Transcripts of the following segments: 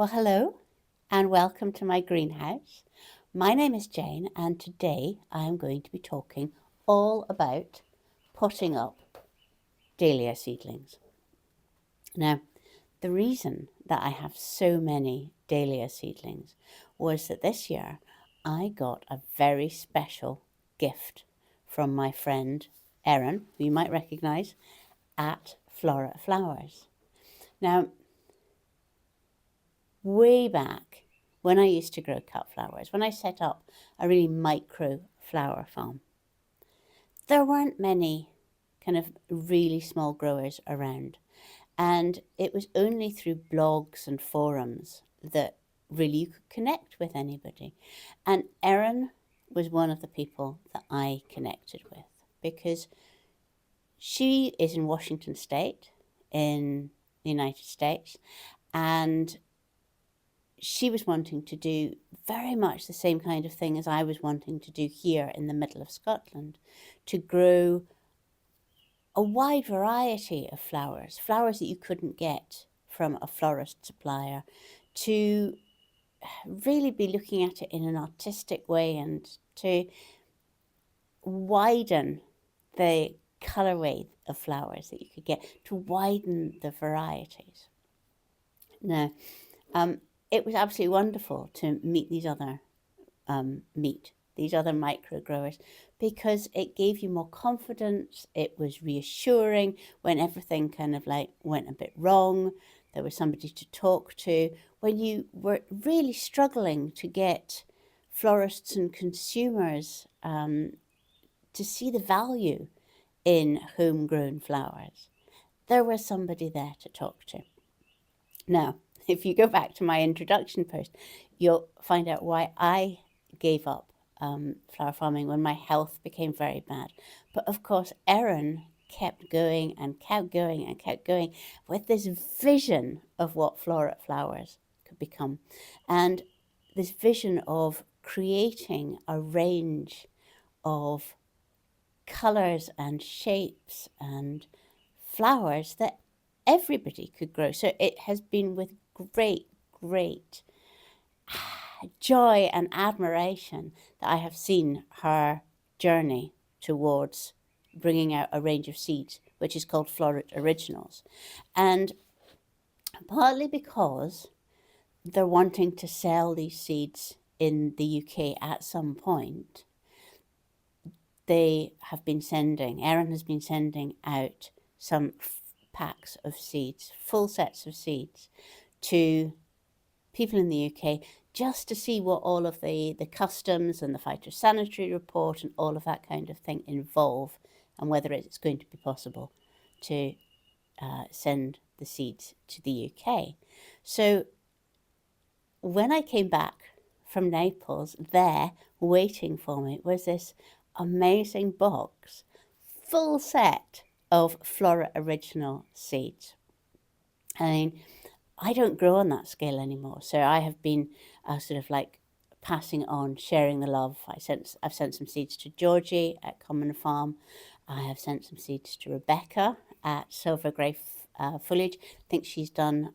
Well, hello and welcome to my greenhouse. My name is Jane and today I am going to be talking all about potting up dahlia seedlings. Now, the reason that I have so many dahlia seedlings was that this year I got a very special gift from my friend Erin, who you might recognise, at Floret Flowers. Now, way back when I used to grow cut flowers, when I set up a really micro flower farm, there weren't many kind of really small growers around. And it was only through blogs and forums that really you could connect with anybody. And Erin was one of the people that I connected with because she is in Washington State in the United States, and she was wanting to do very much the same kind of thing as I was wanting to do here in the middle of Scotland, to grow a wide variety of flowers that you couldn't get from a florist supplier, to really be looking at it in an artistic way and to widen the colourway of flowers that you could get, to widen the varieties. Now, it was absolutely wonderful to meet these other micro growers, because it gave you more confidence. It was reassuring when everything kind of like went a bit wrong. There was somebody to talk to when you were really struggling to get florists and consumers to see the value in homegrown flowers. There was somebody there to talk to. Now, if you go back to my introduction post, you'll find out why I gave up flower farming when my health became very bad. But of course, Erin kept going and kept going and kept going with this vision of what Floret Flowers could become, and this vision of creating a range of colours and shapes and flowers that everybody could grow. So it has been with great joy and admiration that I have seen her journey towards bringing out a range of seeds, which is called Floret Originals. And partly because they're wanting to sell these seeds in the UK at some point, Erin has been sending out some packs of seeds, full sets of seeds, to people in the UK, just to see what all of the customs and the phytosanitary report and all of that kind of thing involve, and whether it's going to be possible to send the seeds to the UK. So when I came back from Naples, there waiting for me was this amazing box, full set of Floret Original seeds. I mean, I don't grow on that scale anymore, so I have been sort of like passing on, sharing the love. I've sent some seeds to Georgie at Common Farm. I have sent some seeds to Rebecca at Silver Grey Foliage. I think she's done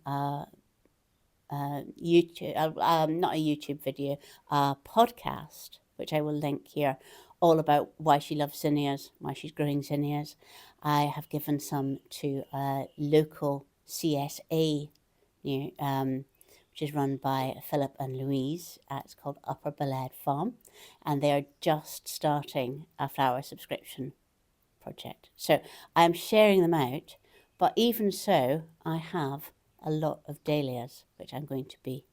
YouTube, not a YouTube video, a podcast, which I will link here, all about why she loves zinnias, why she's growing zinnias. I have given some to a local CSA, which is run by Philip and Louise. It's called Upper Ballad Farm, and they are just starting a flower subscription project. So I am sharing them out, but even so, I have a lot of dahlias, which I'm going to be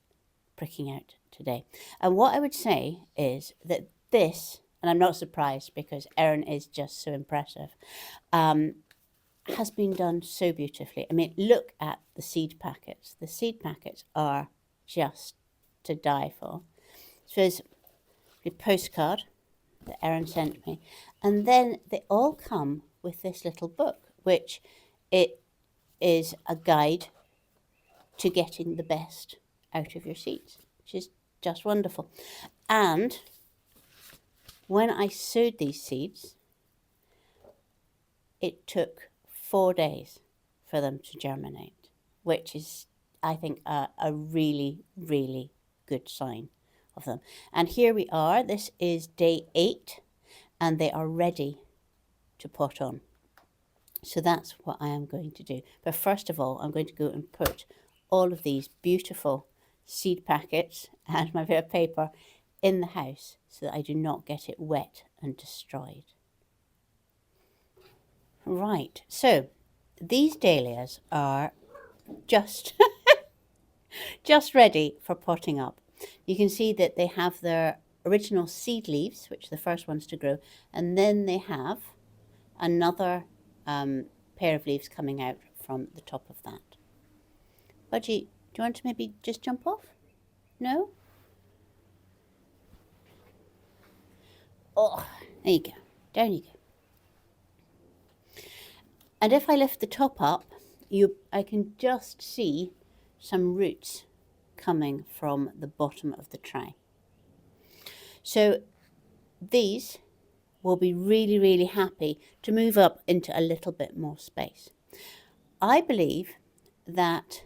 pricking out today. And what I would say is that this, and I'm not surprised because Erin is just so impressive, has been done so beautifully. I mean, look at the seed packets. The seed packets are just to die for. So there's a postcard that Erin sent me, and then they all come with this little book, which it is a guide to getting the best out of your seeds, which is just wonderful. And when I sowed these seeds, it took 4 days for them to germinate, which is I think, a really, really good sign of them. And here we are. This is day 8, and they are ready to pot on. So that's what I am going to do. But first of all, I'm going to go and put all of these beautiful seed packets and my bit of paper in the house so that I do not get it wet and destroyed. Right, so these dahlias are just just ready for potting up. You can see that they have their original seed leaves, which are the first ones to grow, and then they have another pair of leaves coming out from the top of that. Budgie, do you want to maybe just jump off? No? Oh, there you go. Down you go. And if I lift the top up, I can just see some roots coming from the bottom of the tray. So these will be really, really happy to move up into a little bit more space. I believe that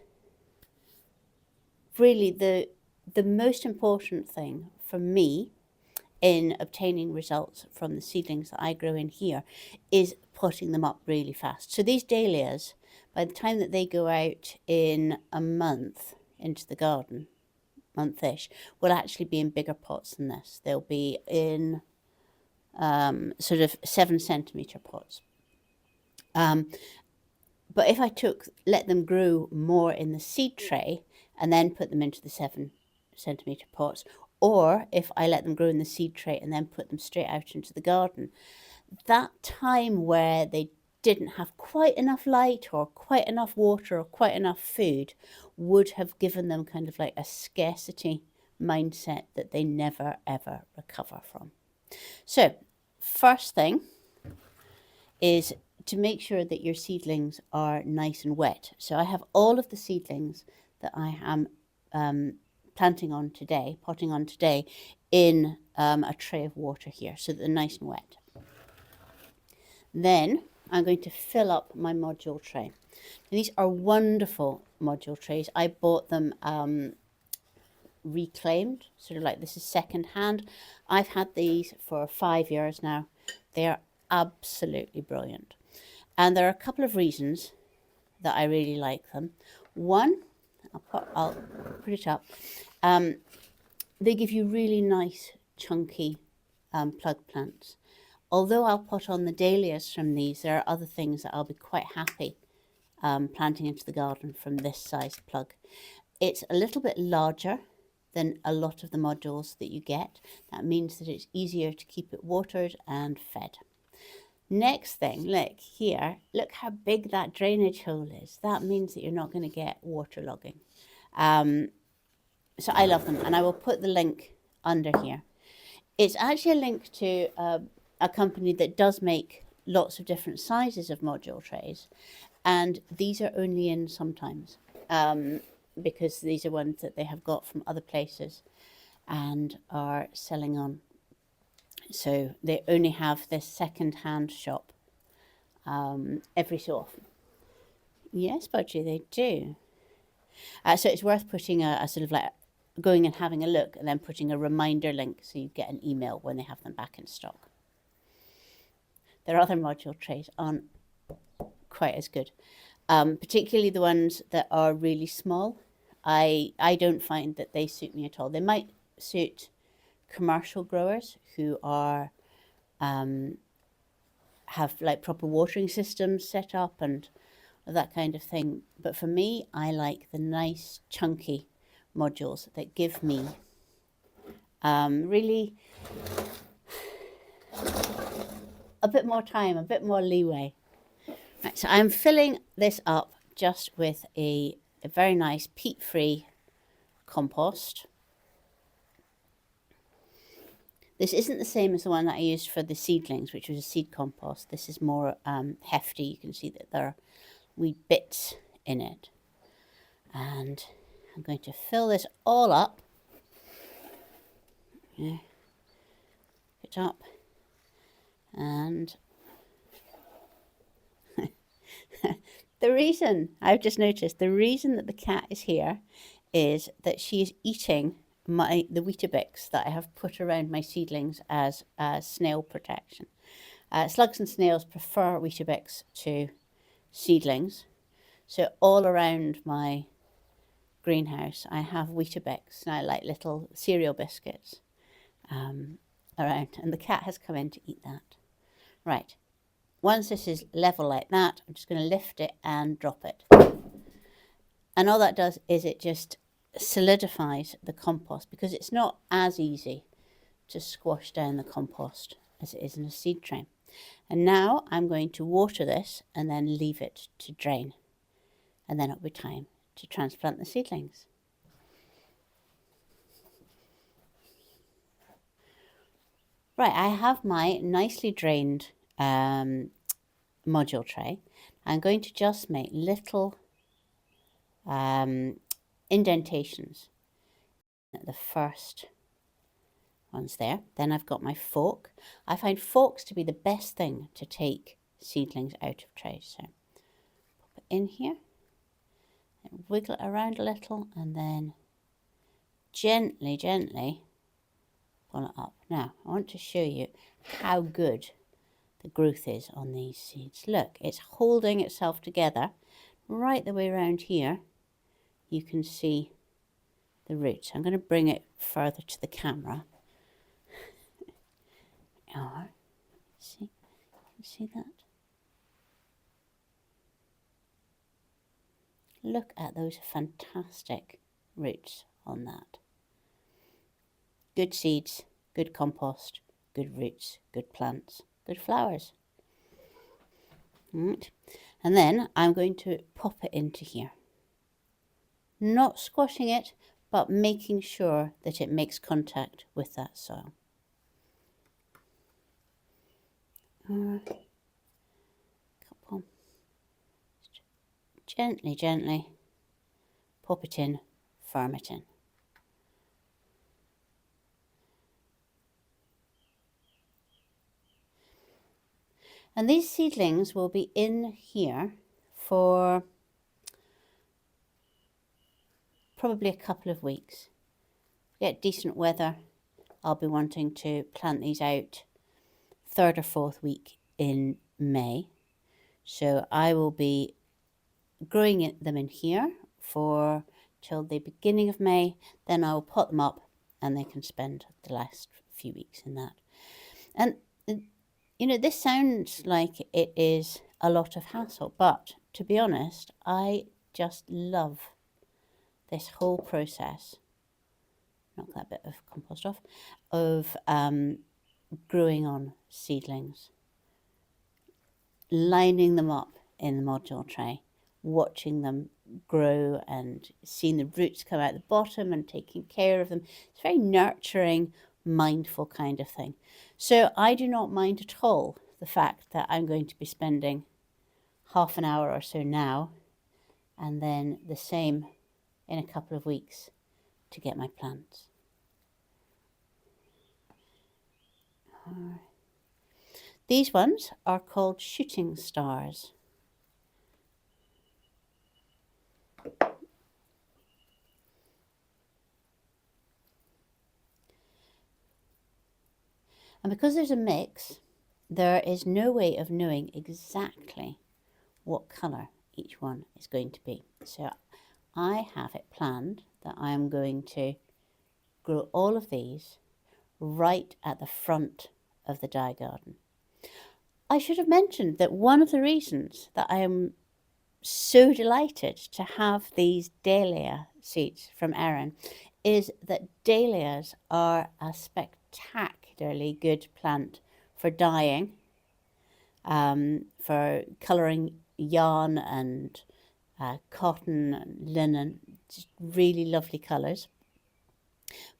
really the most important thing for me in obtaining results from the seedlings that I grow in here is potting them up really fast. So these dahlias, by the time that they go out in a month into the garden, month-ish, will actually be in bigger pots than this. They'll be in sort of 7-centimetre pots. But if I let them grow more in the seed tray and then put them into the 7-centimetre pots, or if I let them grow in the seed tray and then put them straight out into the garden, that time where they didn't have quite enough light or quite enough water or quite enough food would have given them kind of like a scarcity mindset that they never ever recover from. So first thing is to make sure that your seedlings are nice and wet. So I have all of the seedlings that I am potting on today in a tray of water here so that they're nice and wet. Then I'm going to fill up my module tray. These are wonderful module trays. I bought them reclaimed, sort of like this is second hand. I've had these for 5 years now. They are absolutely brilliant. And there are a couple of reasons that I really like them. One, I'll put it up. They give you really nice, chunky plug plants. Although I'll pot on the dahlias from these, there are other things that I'll be quite happy planting into the garden from this size plug. It's a little bit larger than a lot of the modules that you get. That means that it's easier to keep it watered and fed. Next thing, look here, look how big that drainage hole is. That means that you're not going to get waterlogging. So I love them, and I will put the link under here. It's actually a link to a company that does make lots of different sizes of module trays, and these are only in sometimes because these are ones that they have got from other places and are selling on. So they only have this second-hand shop every so often. Yes, Budgie, they do. So it's worth putting a sort of like going and having a look and then putting a reminder link so you get an email when they have them back in stock. Their other module trays aren't quite as good, particularly the ones that are really small. I don't find that they suit me at all. They might suit commercial growers who are have like proper watering systems set up and that kind of thing. But for me, I like the nice chunky modules that give me really a bit more time, a bit more leeway. Right, so I'm filling this up just with a very nice peat-free compost. This isn't the same as the one that I used for the seedlings, which was a seed compost. This is more hefty. You can see that there are wee bits in it. And I'm going to fill this all up. Yeah. It up. And The reason, I've just noticed, the reason that the cat is here is that she is eating the Weetabix that I have put around my seedlings as snail protection. Slugs and snails prefer Weetabix to seedlings. So all around my greenhouse I have Weetabix, now like little cereal biscuits around, and the cat has come in to eat that. Right, once this is level like that, I'm just going to lift it and drop it. And all that does is it just solidifies the compost, because it's not as easy to squash down the compost as it is in a seed tray. And now I'm going to water this and then leave it to drain. And then it'll be time to transplant the seedlings. Right, I have my nicely drained module tray. I'm going to just make little indentations at the first ones there. Then I've got my fork. I find forks to be the best thing to take seedlings out of trays. So pop it in here, and wiggle it around a little, and then gently pull it up. Now I want to show you how good the growth is on these seeds. Look, it's holding itself together right the way around here. You can see the roots. I'm going to bring it further to the camera. See that? Look at those fantastic roots on that. Good seeds, good compost, good roots, good plants, good flowers. Right. And then I'm going to pop it into here. Not squashing it, but making sure that it makes contact with that soil. Couple. Gently pop it in, firm it in. And these seedlings will be in here for probably a couple of weeks. Get decent weather, I'll be wanting to plant these out 3rd or 4th week in May. So I will be growing them in here for till the beginning of May. Then I will pot them up and they can spend the last few weeks in that. And you know, this sounds like it is a lot of hassle, but to be honest, I just love this whole process. Knock that bit of compost off, of growing on seedlings, lining them up in the module tray, watching them grow and seeing the roots come out the bottom and taking care of them. It's a very nurturing, mindful kind of thing. So I do not mind at all the fact that I'm going to be spending half an hour or so now, and then the same in a couple of weeks to get my plants. These ones are called shooting stars. And because there's a mix, there is no way of knowing exactly what colour each one is going to be. So I have it planned that I am going to grow all of these right at the front of the dye garden. I should have mentioned that one of the reasons that I am so delighted to have these dahlia seeds from Erin is that dahlias are a spectacularly good plant for dyeing, for colouring yarn and cotton and linen, just really lovely colours.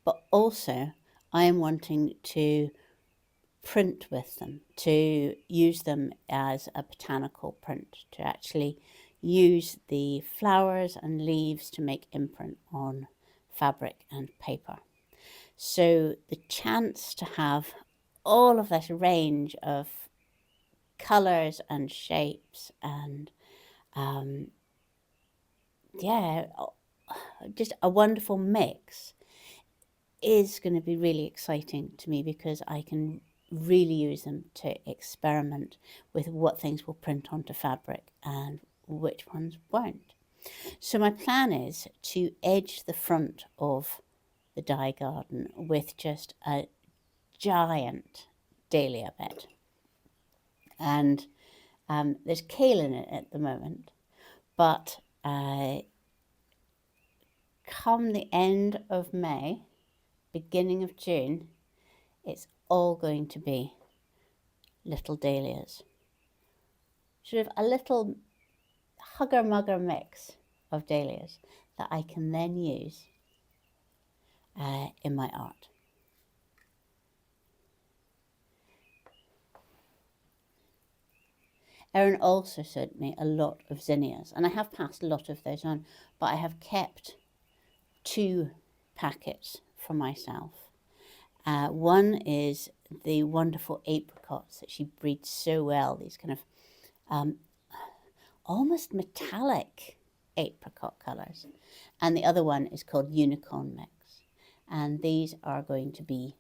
But also I am wanting to print with them, to use them as a botanical print, to actually use the flowers and leaves to make imprint on fabric and paper. So the chance to have all of this range of colours and shapes and yeah, just a wonderful mix is going to be really exciting to me, because I can really use them to experiment with what things will print onto fabric and which ones won't. So my plan is to edge the front of the dye garden with just a giant dahlia bed. And there's kale in it at the moment, but come the end of May, beginning of June, it's all going to be little dahlias. Sort of a little hugger-mugger mix of dahlias that I can then use in my art. Erin also sent me a lot of zinnias, and I have passed a lot of those on, but I have kept 2 packets for myself. One is the wonderful apricots that she breeds so well, these kind of almost metallic apricot colours. And the other one is called Unicorn Mix. And these are going to be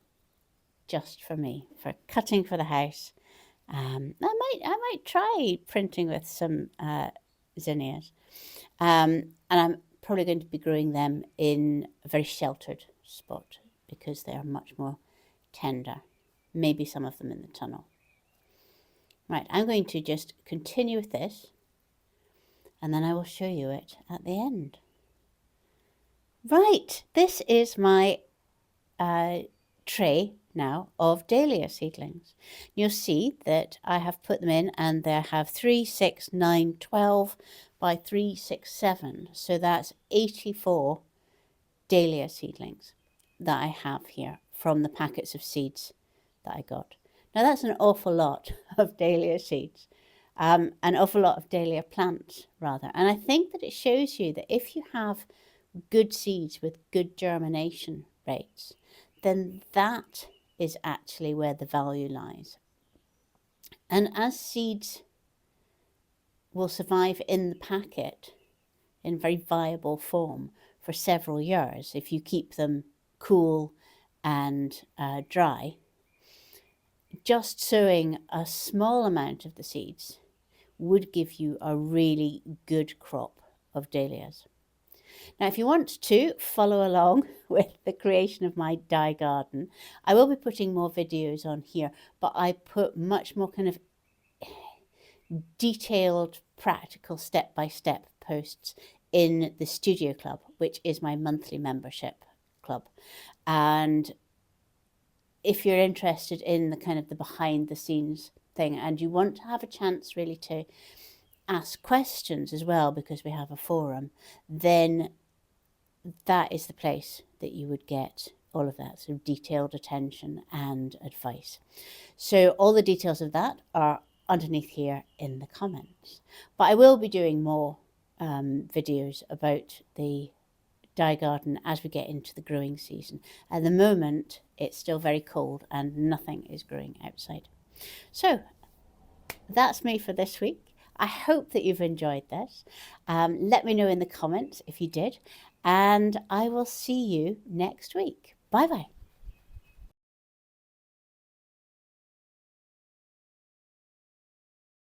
just for me, for cutting for the house. I might try printing with some zinnias. And I'm probably going to be growing them in a very sheltered spot, because they are much more tender. Maybe some of them in the tunnel. Right, I'm going to just continue with this, and then I will show you it at the end. Right, this is my tray now of dahlia seedlings. You'll see that I have put them in, and they have 3, 6, 9, 12 by 3, 6, 7. So that's 84 dahlia seedlings that I have here from the packets of seeds that I got. Now that's an awful lot of dahlia seeds, an awful lot of dahlia plants rather. And I think that it shows you that if you have good seeds with good germination rates, then that is actually where the value lies. And as seeds will survive in the packet in very viable form for several years, if you keep them cool and dry, just sowing a small amount of the seeds would give you a really good crop of dahlias. Now, if you want to follow along with the creation of my dye garden, I will be putting more videos on here, but I put much more kind of detailed, practical, step-by-step posts in the Studio Club, which is my monthly membership club. And if you're interested in the kind of the behind-the-scenes thing, and you want to have a chance really to ask questions as well, because we have a forum, then that is the place that you would get all of that sort of detailed attention and advice. So all the details of that are underneath here in the comments. But I will be doing more videos about the dye garden as we get into the growing season. At the moment, it's still very cold and nothing is growing outside. So that's me for this week. I hope that you've enjoyed this. Let me know in the comments if you did, and I will see you next week. Bye bye.